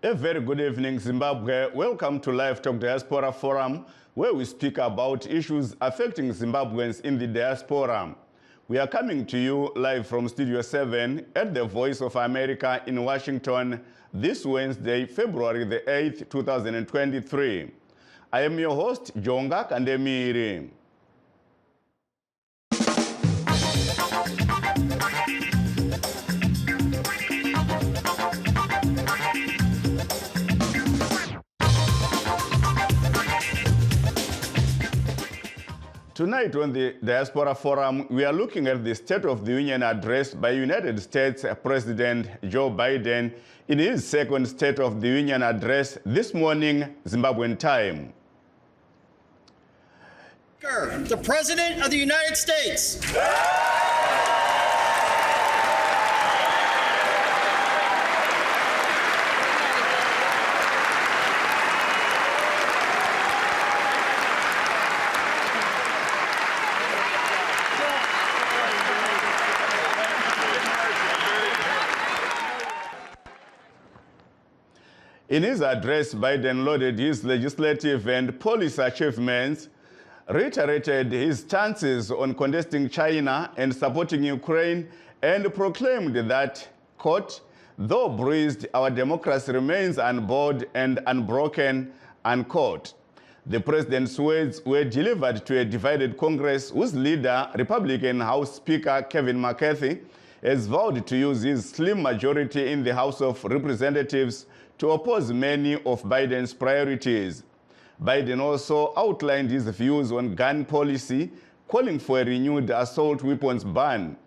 A very good evening, Zimbabwe. Welcome to Livetalk Diaspora Forum, where we speak about issues affecting Zimbabweans in the diaspora. We are coming to you live from Studio 7 at the Voice of America in Washington this Wednesday, February the 8th, 2023. I am your host, Jonga Kandemiri. Tonight on the Diaspora Forum, we are looking at the State of the Union address by United States President Joe Biden in his second State of the Union address this morning, Zimbabwean time. The President of the United States. In his address, Biden lauded his legislative and policy achievements, reiterated his stances on contesting China and supporting Ukraine, and proclaimed that, quote, though bruised, our democracy remains unbowed and unbroken, unquote. The president's words were delivered to a divided Congress whose leader, Republican House Speaker Kevin McCarthy, has vowed to use his slim majority in the House of Representatives to oppose many of Biden's priorities. Biden also outlined his views on gun policy, calling for a renewed assault weapons ban.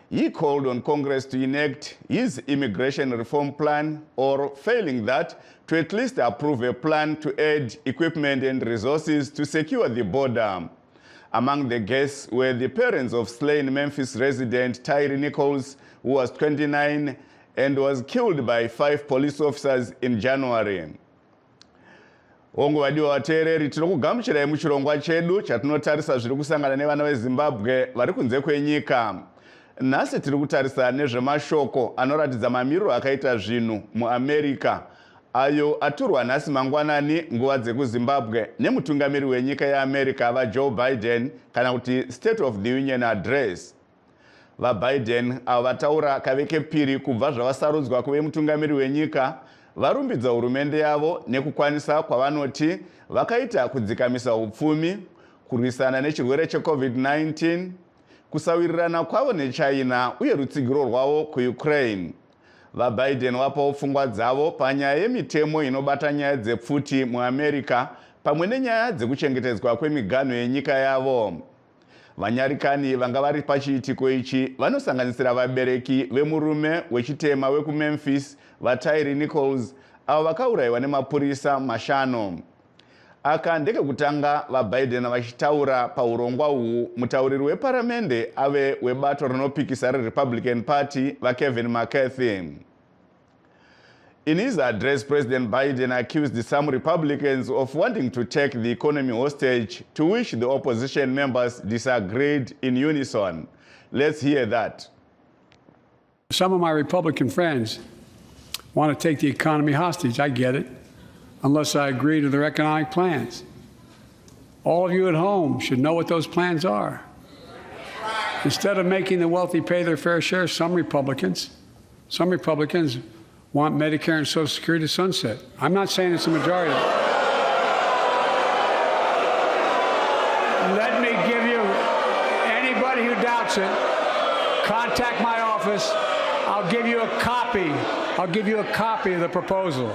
He called on Congress to enact his immigration reform plan, or failing that, to at least approve a plan to add equipment and resources to secure the border. Among the guests were the parents of slain Memphis resident Tyree Nichols, who was 29 and was killed by 5 police officers in January. Ongo wadiwa watereri tinokugamuchirai muchirongwa chedu chatinotarisa zviri kusangana nevana veZimbabwe vari kunze kwenyika. Nhasi tiri kutarisa nezvemashoko anoratidza mamiriro akaita zvinhu muAmerica, ayo aturwa nhasi mangwanani nguva dzekuZimbabwe nemutungamiri wenyika yeAmerica vaJoe Biden, kana kuti State of the Union Address. VaBiden avo vataura kave kepiri kubva zvavasarudzwa kuve mutungamiri wenyika varumbidza hurumende yavo nekukwanisa kwavanoti vakaita kudzikamisa upfumi, kurwisana nechirwere cheCovid-19, kusawirirana kwavo neChina uye rutsigiro rwavo kuUkraine. VaBiden vapawo pfungwa dzavo panyaya yemitemo inobata nyaya dzepfuti muAmerica pamwe nenyaya dzekuchengetedzwa kwemiganho yenyika yavo. Vanyarikani vanga vari pachiitiko ichi vanosanganisira vabereki vemurume wechitema wekuMemphis vaTyree Nichols, avo vakaurayiwa nemapurisa 5. Aka ndekekutanga vaBiden vachitaura paurongwa uhu mutauriri weparamende ave webato rinopikisa reRepublican Party vaKevin McCarthy. In his address, President Biden accused some Republicans of wanting to take the economy hostage, to which the opposition members disagreed in unison. Let's hear that. Some of my Republican friends want to take the economy hostage. I get it, unless I agree to their economic plans. All of you at home should know what those plans are. Instead of making the wealthy pay their fair share, some Republicans want Medicare and Social Security to sunset. I'm not saying it's a majority. Let me give you, anybody who doubts it, contact my office. I'll give you a copy. I'll give you a copy of the proposal.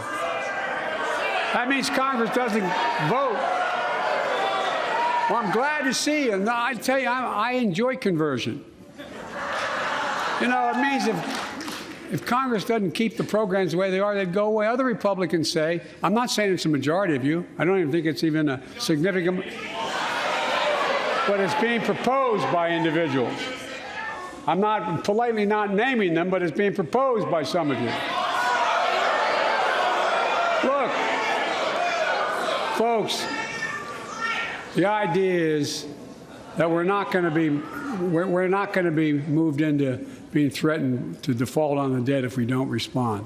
That means Congress doesn't vote. Well, I'm glad to see you. No, I tell you, I enjoy conversion. You know, it means if Congress doesn't keep the programs the way they are, they'd go away. Other Republicans say, I'm not saying it's a majority of you. I don't even think it's even a significant, but it's being proposed by individuals. I'm not politely not naming them, but it's being proposed by some of you. Look, folks, the idea is that we're not going to be moved into being threatened to default on the debt if we don't respond.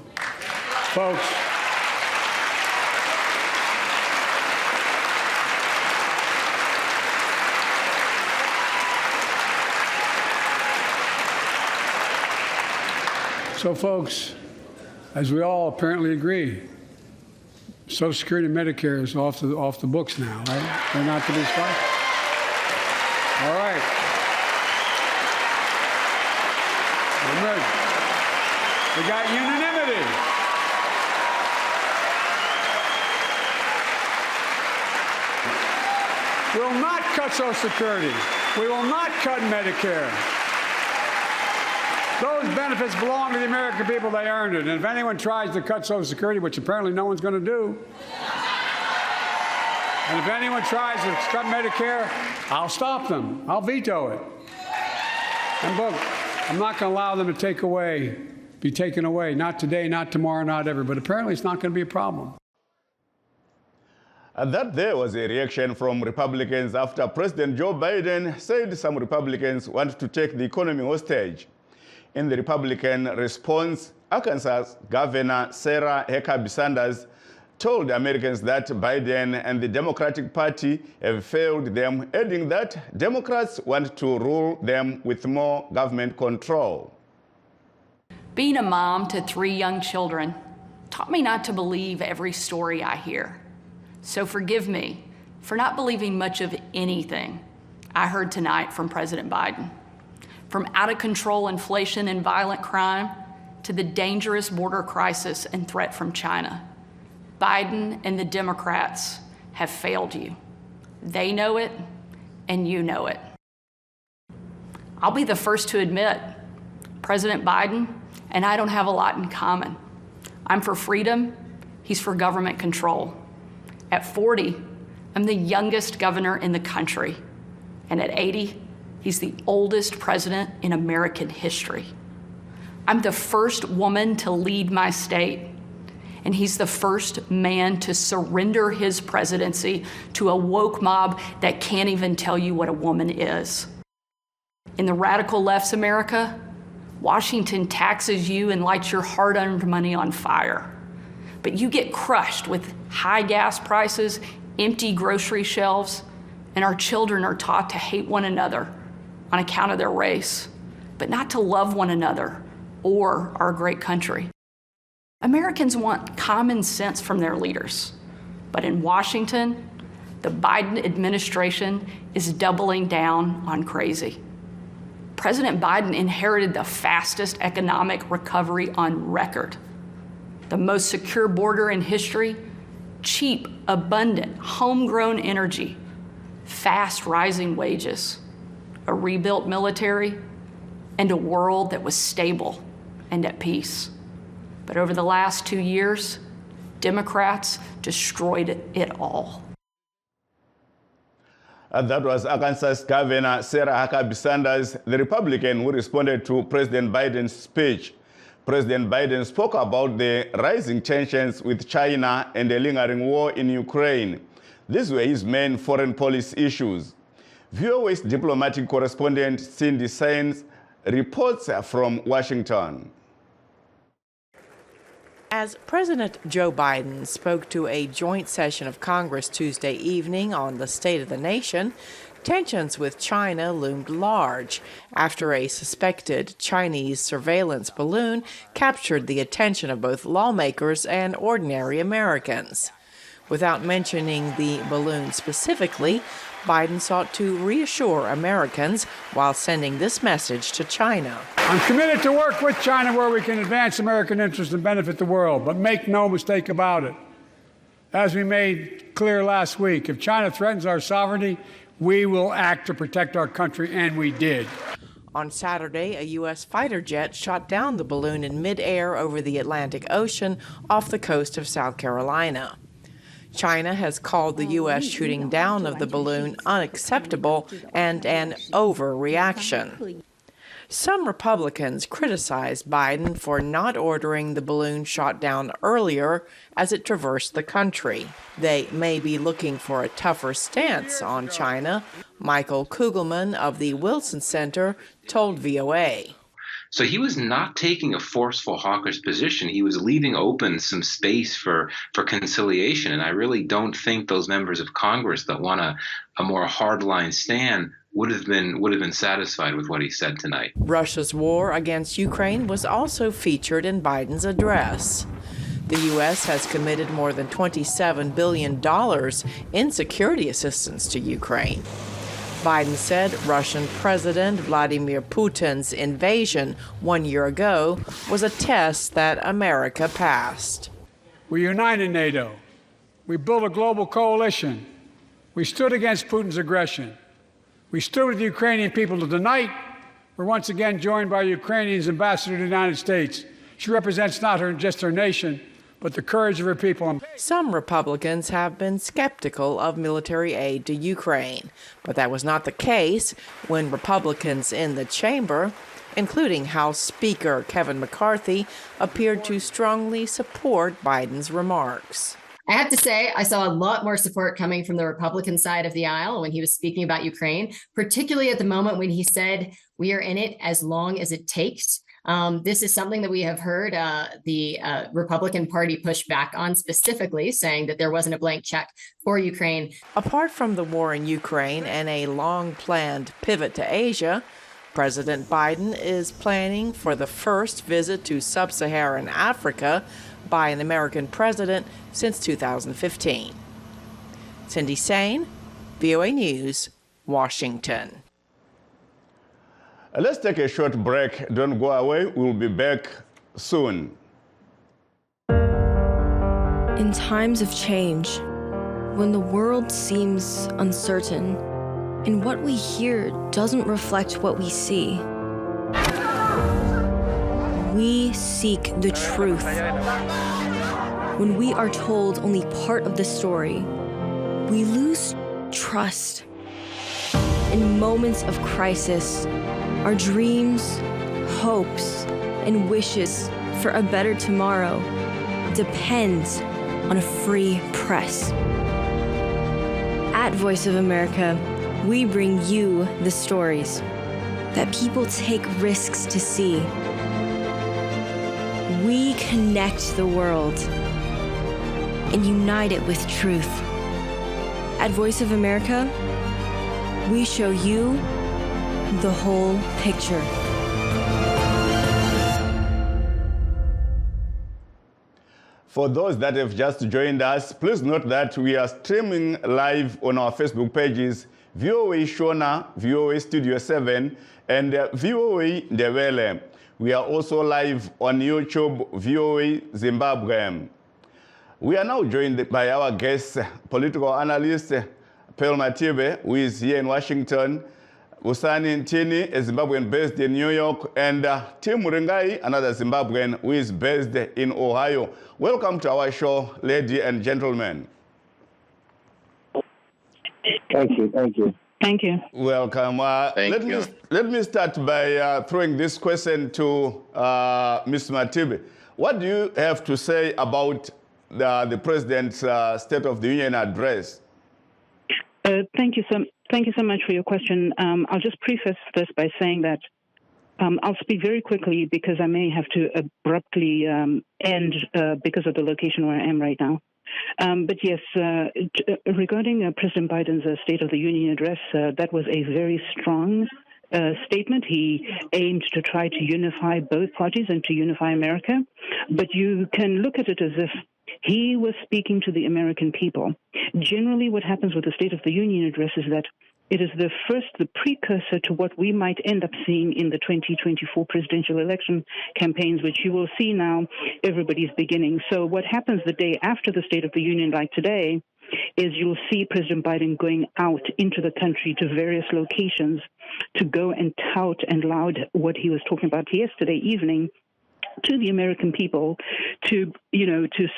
Folks, So, folks, as we all apparently agree, Social Security and Medicare is off the books now, right? They're not to be discussed. All right. We got unanimity. We will not cut Social Security. We will not cut Medicare. Those benefits belong to the American people. They earned it. And if anyone tries to cut Social Security, which apparently no one's going to do, and if anyone tries to cut Medicare, I'll stop them. I'll veto it. And look, I'm not going to allow them to be taken away. Not today, not tomorrow, not ever. But apparently it's not going to be a problem. And that there was a reaction from Republicans after President Joe Biden said some Republicans want to take the economy hostage. In the Republican response, Arkansas Governor Sarah Huckabee Sanders told Americans that Biden and the Democratic Party have failed them, adding that Democrats want to rule them with more government control. Being a mom to 3 young children taught me not to believe every story I hear. So forgive me for not believing much of anything I heard tonight from President Biden. From out-of-control inflation and violent crime to the dangerous border crisis and threat from China, Biden and the Democrats have failed you. They know it, and you know it. I'll be the first to admit, President Biden and I don't have a lot in common. I'm for freedom, he's for government control. At 40, I'm the youngest governor in the country, and at 80, he's the oldest president in American history. I'm the first woman to lead my state, and he's the first man to surrender his presidency to a woke mob that can't even tell you what a woman is. In the radical left's America, Washington taxes you and lights your hard-earned money on fire. But you get crushed with high gas prices, empty grocery shelves, and our children are taught to hate one another on account of their race, but not to love one another or our great country. Americans want common sense from their leaders, but in Washington, the Biden administration is doubling down on crazy. President Biden inherited the fastest economic recovery on record, the most secure border in history, cheap, abundant, homegrown energy, fast rising wages, a rebuilt military, and a world that was stable and at peace. But over the last 2 years, Democrats destroyed it all. And that was Arkansas Governor Sarah Huckabee Sanders, the Republican who responded to President Biden's speech. President Biden spoke about the rising tensions with China and the lingering war in Ukraine. These were his main foreign policy issues. VOA diplomatic correspondent Cindy Sainz reports from Washington. As President Joe Biden spoke to a joint session of Congress Tuesday evening on the State of the Nation, tensions with China loomed large after a suspected Chinese surveillance balloon captured the attention of both lawmakers and ordinary Americans. Without mentioning the balloon specifically, Biden sought to reassure Americans while sending this message to China. I'm committed to work with China where we can advance American interests and benefit the world, but make no mistake about it. As we made clear last week, if China threatens our sovereignty, we will act to protect our country, and we did. On Saturday, a U.S. fighter jet shot down the balloon in midair over the Atlantic Ocean off the coast of South Carolina. China has called the U.S. shooting down of the balloon unacceptable and an overreaction. Some Republicans criticized Biden for not ordering the balloon shot down earlier as it traversed the country. They may be looking for a tougher stance on China. Michael Kugelman of the Wilson Center told VOA. So he was not taking a forceful hawkish position. He was leaving open some space for conciliation. And I really don't think those members of Congress that want a more hardline stand would have been satisfied with what he said tonight. Russia's war against Ukraine was also featured in Biden's address. The U.S. has committed more than $27 billion in security assistance to Ukraine. Biden said Russian President Vladimir Putin's invasion 1 year ago was a test that America passed. We united NATO. We built a global coalition. We stood against Putin's aggression. We stood with the Ukrainian people. Tonight, we're once again joined by Ukraine's ambassador to the United States. She represents not just her nation, but the courage of her people. Some Republicans have been skeptical of military aid to Ukraine, but that was not the case when Republicans in the chamber, including House Speaker Kevin McCarthy, appeared to strongly support Biden's remarks. I have to say, I saw a lot more support coming from the Republican side of the aisle when he was speaking about Ukraine, particularly at the moment when he said, "We are in it as long as it takes." This is something that we have heard the Republican Party push back on, specifically saying that there wasn't a blank check for Ukraine. Apart from the war in Ukraine and a long-planned pivot to Asia, President Biden is planning for the first visit to sub-Saharan Africa by an American president since 2015. Cindy Sain, VOA News, Washington. Let's take a short break. Don't go away. We'll be back soon. In times of change, when the world seems uncertain and what we hear doesn't reflect what we see, we seek the truth. When we are told only part of the story, we lose trust. In moments of crisis, our dreams, hopes, and wishes for a better tomorrow depends on a free press. At Voice of America, we bring you the stories that people take risks to see. We connect the world and unite it with truth. At Voice of America, we show you the whole picture. For those that have just joined us, please note that we are streaming live on our Facebook pages, VOA Shona, VOA Studio 7, and VOA Ndebele. We are also live on YouTube, VOA Zimbabwe. We are now joined by our guest, political analyst, Pearl Matibe, who is here in Washington, Usani Ntini, a Zimbabwean based in New York, and Tim Muringai, another Zimbabwean who is based in Ohio. Welcome to our show, ladies and gentlemen. Thank you. Thank you. Thank you. Welcome. Let me start by throwing this question to Ms. Matibe. What do you have to say about the President's State of the Union address? Thank you so much for your question. I'll just preface this by saying that I'll speak very quickly because I may have to abruptly end because of the location where I am right now. But yes, regarding President Biden's State of the Union address, that was a very strong statement. He aimed to try to unify both parties and to unify America. But you can look at it as if he was speaking to the American people. Generally, what happens with the State of the Union address is that it is the precursor to what we might end up seeing in the 2024 presidential election campaigns, which you will see now everybody's beginning. So what happens the day after the State of the Union, like today, is you'll see President Biden going out into the country to various locations to go and tout and loud what he was talking about yesterday evening to the American people to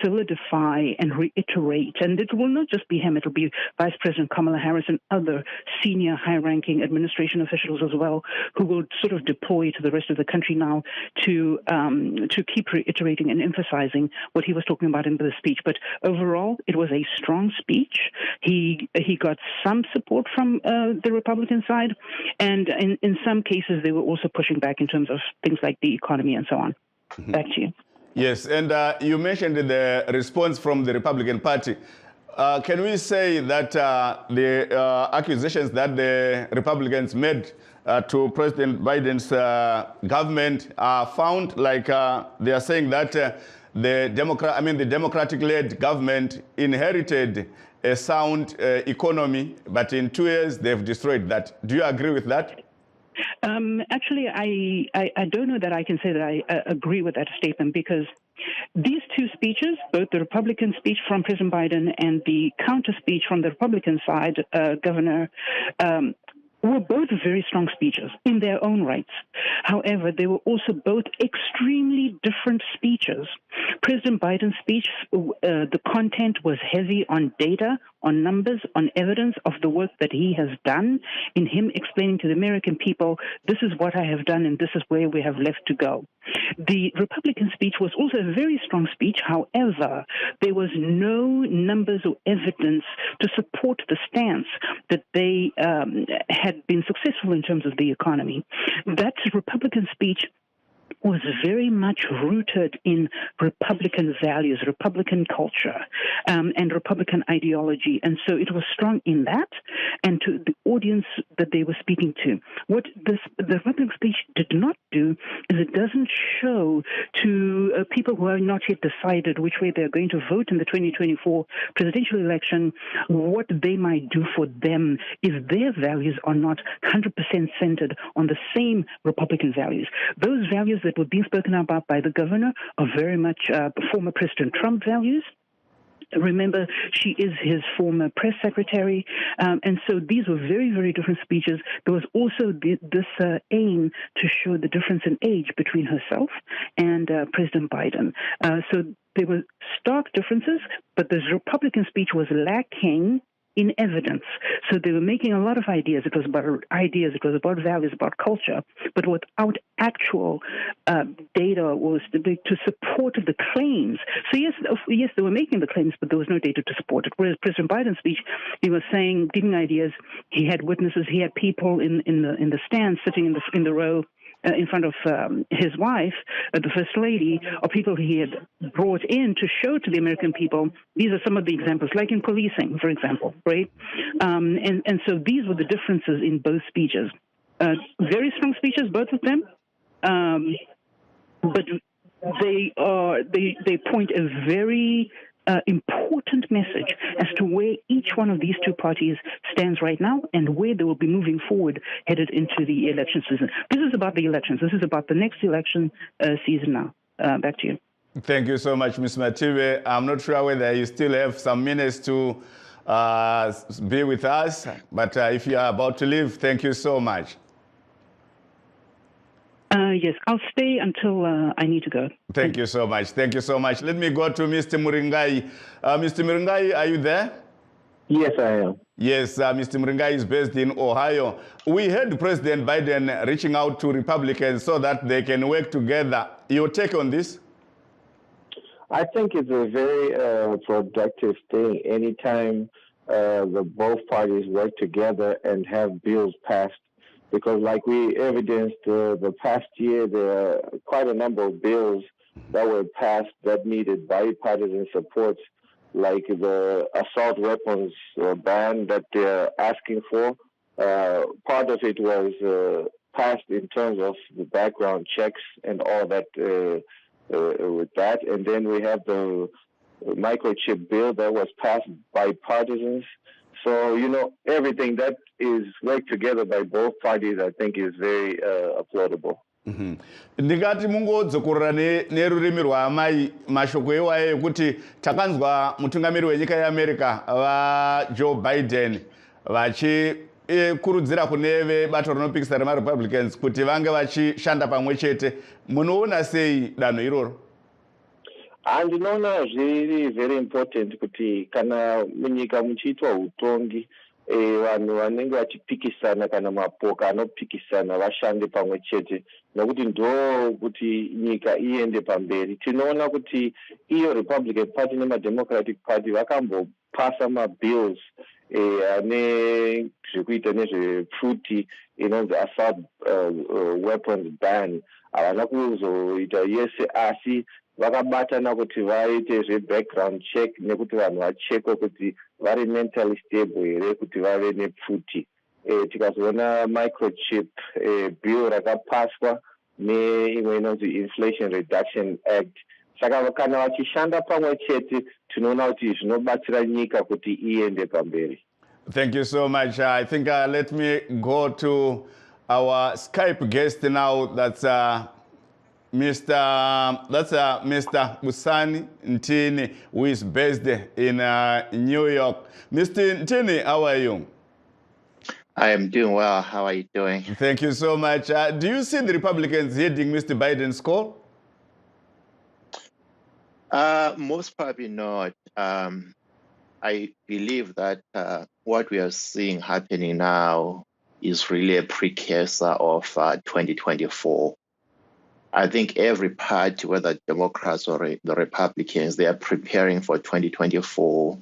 solidify and reiterate. And it will not just be him, it'll be Vice President Kamala Harris and other senior high-ranking administration officials as well, who will sort of deploy to the rest of the country now to keep reiterating and emphasizing what he was talking about in the speech. But overall, it was a strong speech. He got some support from the Republican side, and in some cases, they were also pushing back in terms of things like the economy and so on. Back to you. Yes, and you mentioned the response from the Republican Party. Can we say that the accusations that the Republicans made to President Biden's government are found, like they are saying that the Democratic-led government inherited a sound economy, but in 2 years they've destroyed that. Do you agree with that? Actually, I don't know that I can say that I agree with that statement, because these two speeches, both the Republican speech from President Biden and the counter speech from the Republican side, Governor, were both very strong speeches in their own rights. However, they were also both extremely different speeches. President Biden's speech, the content was heavy on data, on numbers, on evidence of the work that he has done, in him explaining to the American people, this is what I have done and this is where we have left to go. The Republican speech was also a very strong speech. However, there was no numbers or evidence to support the stance that they had been successful in terms of the economy. That Republican speech was very much rooted in Republican values, Republican culture, and Republican ideology. And so it was strong in that and to the audience that they were speaking to. What the Republican speech did not do is it doesn't show to people who are not yet decided which way they're going to vote in the 2024 presidential election what they might do for them if their values are not 100% centered on the same Republican values. Those values that were being spoken about by the governor are very much former President Trump values. Remember, she is his former press secretary. And so these were very, very different speeches. There was also this aim to show the difference in age between herself and President Biden. So there were stark differences, but the Republican speech was lacking in evidence. So they were making a lot of ideas. It was about ideas, it was about values, about culture, but without actual data was to support the claims. So yes, they were making the claims, but there was no data to support it. Whereas President Biden's speech, he was saying, giving ideas. He had witnesses. He had people in the stands, sitting in the row in front of his wife, the First Lady, or people he had brought in to show to the American people. These are some of the examples, like in policing, for example, right? And so these were the differences in both speeches. Very strong speeches, both of them, but they point a very important message as to where each one of these two parties stands right now and where they will be moving forward headed into the election season. This is about the elections. This is about the next election season now. Back to you. Thank you so much, Ms. Matiwe. I'm not sure whether you still have some minutes to be with us, but if you are about to leave, thank you so much. Yes, I'll stay until I need to go. Thank you so much. Thank you so much. Let me go to Mr. Muringai. Mr. Muringai, are you there? Yes, I am. Yes, Mr. Muringai is based in Ohio. We heard President Biden reaching out to Republicans so that they can work together. Your take on this? I think it's a very productive thing. Anytime both parties work together and have bills passed, because like we evidenced the past year, there are quite a number of bills that were passed that needed bipartisan support, like the assault weapons ban that they're asking for. Part of it was passed in terms of the background checks and all that with that. And then we have the microchip bill that was passed by partisans. So, everything that is worked together by both parties, I think, is very applaudable. Ndingati mungodzokorora nerurimi rwaamai mashoko iwayo ekuti takanzwa mutungamiri wenyika yeAmerica vaJoe Biden vachikurudzira kune vebato rinopikisa remaRepublicans kuti vange vachishanda pamwe chete. Munoona sei danho iroro? Ndinoona zviri very important kuti kana munyika muchiitwa utongi vanhu vanenge vachipikisana kana mapoka anopikisana vashande pamwe chete nokuti ndo kuti nyika iende pamberi. Tinoona kuti iyo Republican Party nemademocratic Party vakambopasa mabills ane zvekuita nezvepfuti inonzi assault weapons ban. Havana kuzoita yese asi vakabatana kuti vaite zvebackground check nekuti vanhu vachekwe kuti vari mentally stable here kuti vave nepfuti. Tikazoona microchip bill rakapaswa neimwe inonzi Inflation Reduction Act. Saka kana vachishanda pamwe chete tinoona kuti zvinobatsira nyika kuti iende pamberi. Thank you so much. I think let me go to our Skype guest now. That's Mr. Busani Ntini, who is based in New York. Mr. Ntini, how are you? I am doing well. How are you doing? Thank you so much. Do you see the Republicans heeding Mr. Biden's call? Most probably not. I believe that what we are seeing happening now is really a precursor of 2024. I think every party, whether Democrats or the Republicans, they are preparing for 2024.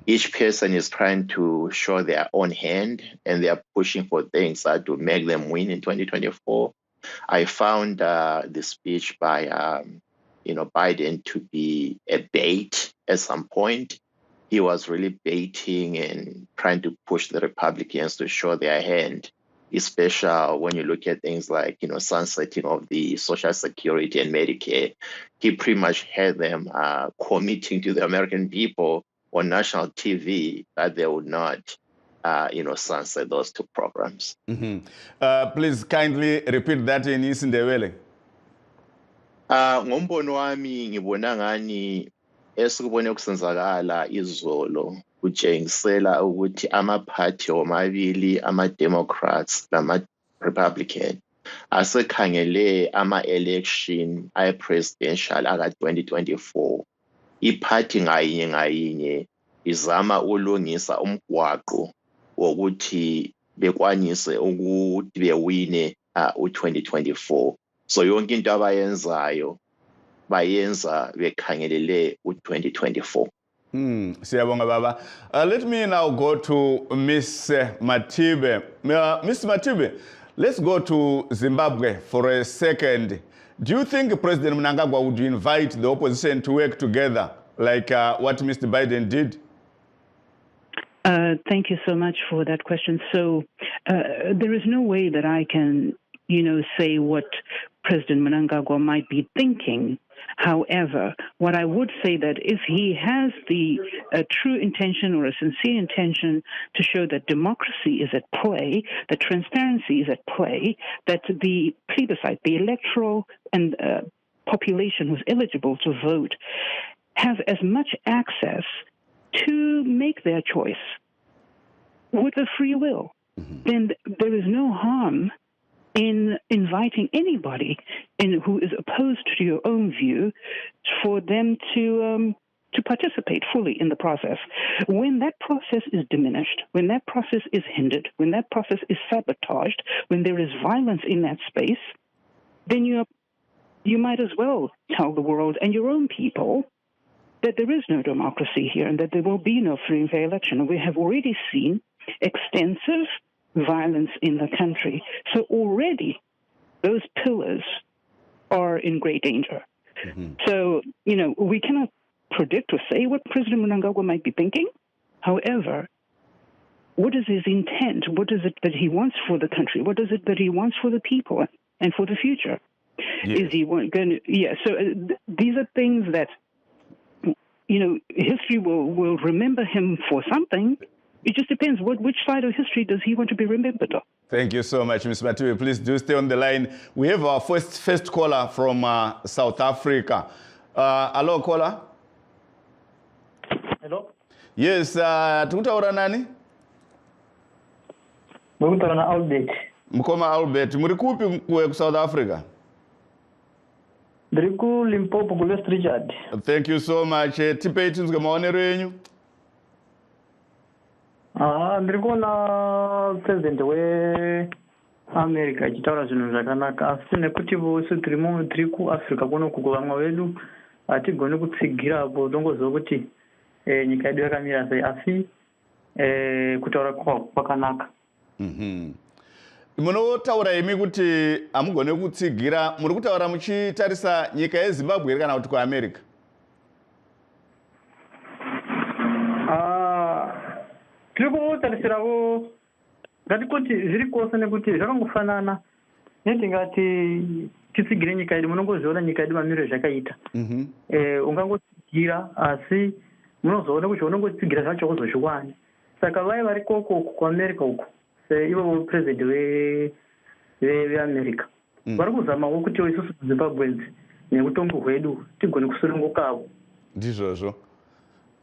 Each person is trying to show their own hand, and they are pushing for things that will make them win in 2024. I found the speech by Biden to be a bait at some point. He was really baiting and trying to push the Republicans to show their hand, especially when you look at things like, sunsetting of the Social Security and Medicare. He pretty much had them committing to the American people on national TV that they would not, sunset those two programs. Please kindly repeat that in isiNdebele. Ngombono wami ngibona ngani esikubone kusenzakala izolo kutshengisela ukuthi amaphathi omabili ama-Democrats nama-Republican asekhangele ama-election ayi-presidential aka-2024. Iphathi ngayinye izama ulungisa umgwaqo wokuthi bekwanise ukuthi bewine u-2024. So yonke into abayenzayo bayenza bekhangelele u-2024. Siyabonga baba. Let me now go to Miss Matibe. Miss Matibe, let's go to Zimbabwe for a second. Do you think President Mnangagwa would invite the opposition to work together like what Mr. Biden did? Thank you so much for that question. So there is no way that I can, say what President Mnangagwa might be thinking. However, what I would say that if he has the true intention or a sincere intention to show that democracy is at play, that transparency is at play, that the plebiscite, the electoral and population who's eligible to vote have as much access to make their choice with a free will, then there is no harm in inviting anybody who is opposed to your own view for them to participate fully in the process. When that process is diminished, when that process is hindered, when that process is sabotaged, when there is violence in that space, then you might as well tell the world and your own people that there is no democracy here and that there will be no free and fair election. We have already seen extensive violence in the country. So already those pillars are in great danger. So, we cannot predict or say what President Mnangagwa might be thinking. However, what is his intent? What is it that he wants for the country? What is it that he wants for the people and for the future? Yes. Is he going to... Yeah, so these are things that, history will remember him for something. It just depends. Which side of history does he want to be remembered of? Thank you so much, Ms. Matiwe. Please do stay on the line. We have our first caller from South Africa. Hello, caller. Hello. Yes, tukutaura nani? Mukutaura na Albert. Mkoma Albert. Muri kupi ku South Africa? Ndiri ku Limpopo ku West Richard. Thank you so much. Tipei tinzwe maonero enyu. Ndiri kuona president weAmerica achitaura zvinhu zvakanaka, asi nekuti vose tiri kuAfrica kuno vamwe vedu hatigoni kutsigirapo tongozwa kuti nyika yedu yakamira sei, asi kutaura kwakanaka. munotaura imi kuti hamugone kutsigira, muri kutaura muchitarisa nyika yeZimbabwe here kana kuti kuAmerica? Tiri kutarisirawo ngatikuti zviri kwose nekuti zvakangofanana netingati titsigire nyika yedu. Munongozviona nyika yedu mamiriro zvakaita. Ungangotsigira asi munozoona kuti unongotsigira zvacho kuzozviwani. Saka vai vari koko kuAmerica uko seivo president veAmerica vari kuzamawo kuti isusu Zimbabweans neutongo hwedu tigone kusunungukawo. Ndizvozvo.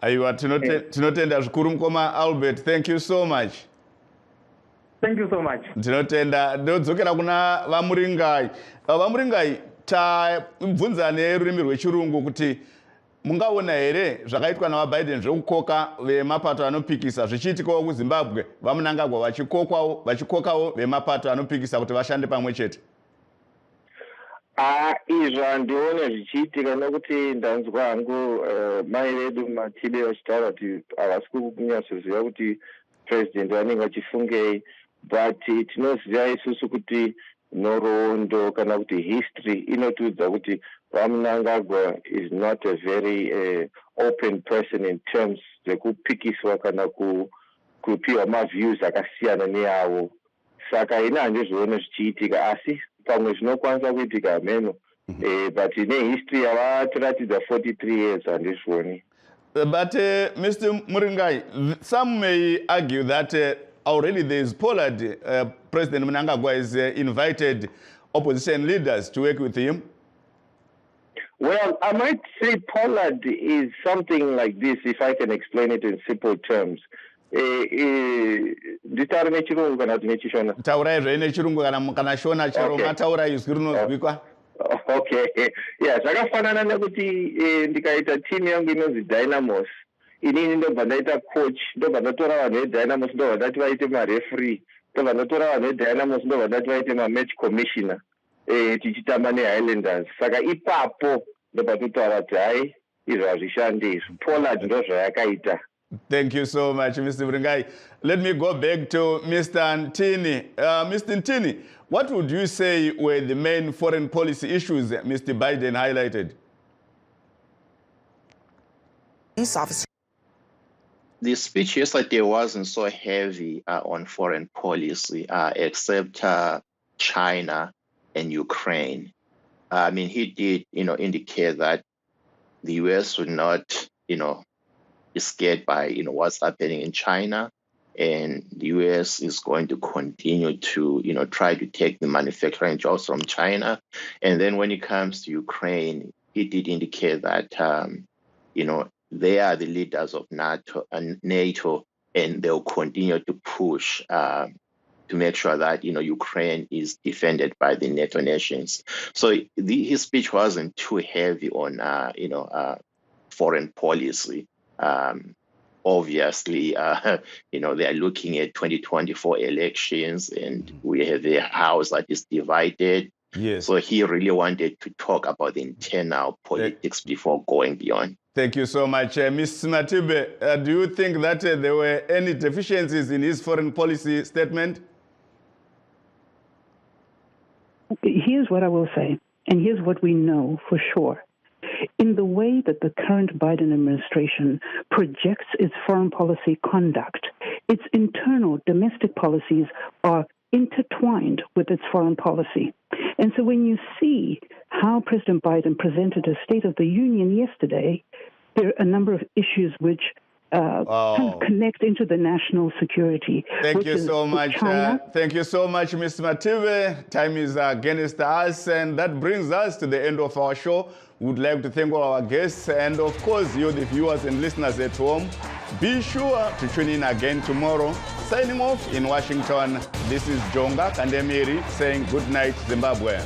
Aiwa, tinotenda zvikuru mukoma Albert. Thank you so much. Thank you so much. Tinotenda. Ndodzokera kuna vamuringai. Vamuringai, tabvunza nerurimi rwechirungu kuti mungaona here zvakaitwa navaBiden zvekukoka vemapato anopikisa zvichiitikawo kuZimbabwe, vaMnangagwa vachikokawo vemapato anopikisa kuti vashande pamwe chete? Izvo handione zvichiitika nekuti ndanzwa hangu mai vedu Matibe vachitaura kuti havasi kunyatsoziva kuti president vanenge vachifungei, but tinoziva isusu kuti nhoroondo kana kuti history inotiudza kuti vaMnangagwa is not a very open person in terms dzekupikiswa kana kupiwa maviews akasiyana neavo. Saka ine handizvione zvichiitika, asi pamwe zvinokwanisa kuitika hameno, but nehistory yavatiratidza 43 years handizvioni. But Mr. Muringai, some may argue that already there is Pollard. President Mnangagwa has invited opposition leaders to work with him. Well, I might say Pollard is something like this, if I can explain it in simple terms. Nditaura nechirungu kana kuti nechishona? Taurai zvei nechirungu kana shona chero mataura izwi rinozwikwa. Okay. Yeah, zvakafanana nekuti ndikaita team yangu inonzi Dynamos. Inini ndobva ndaita coach, ndobva ndatora vanhu veDynamos ndobva ndati vaite mareferee, ndobva ndatora vanhu veDynamos ndobva ndati vaite mamatch commissioner tichitamba neHighlanders. Saka ipapo ndobva totaura kuti hai izvo hazvishandi izvo. Pollard ndozvayakaita. Thank you so much, Mr. Muringai. Let me go back to Mr. Ntini. Mr. Ntini, what would you say were the main foreign policy issues Mr. Biden highlighted? The speech yesterday wasn't so heavy on foreign policy, except China and Ukraine. I mean, he did, indicate that the U.S. would not, be scared by, what's happening in China, and the U.S. is going to continue to, try to take the manufacturing jobs from China. And then when it comes to Ukraine, he did indicate that, they are the leaders of NATO, and they'll continue to push to make sure that Ukraine is defended by the NATO nations. So his speech wasn't too heavy on foreign policy. Obviously, they are looking at 2024 elections, and we have a house that is divided. Yes. So he really wanted to talk about the internal politics before going beyond. Thank you so much. Ms. Matibe, do you think that there were any deficiencies in his foreign policy statement? Here's what I will say, and here's what we know for sure. In the way that the current Biden administration projects its foreign policy conduct, its internal domestic policies are intertwined with its foreign policy. And so when you see how President Biden presented a State of the Union yesterday, there are a number of issues which kind of connect into the national security. Thank you so much. Thank you so much, Ms. Matibe. Time is against us, and that brings us to the end of our show. We would like to thank all our guests, and of course, you, the viewers and listeners at home. Be sure to tune in again tomorrow. Signing off in Washington, this is Jonga Kandemiri saying good night, Zimbabwe.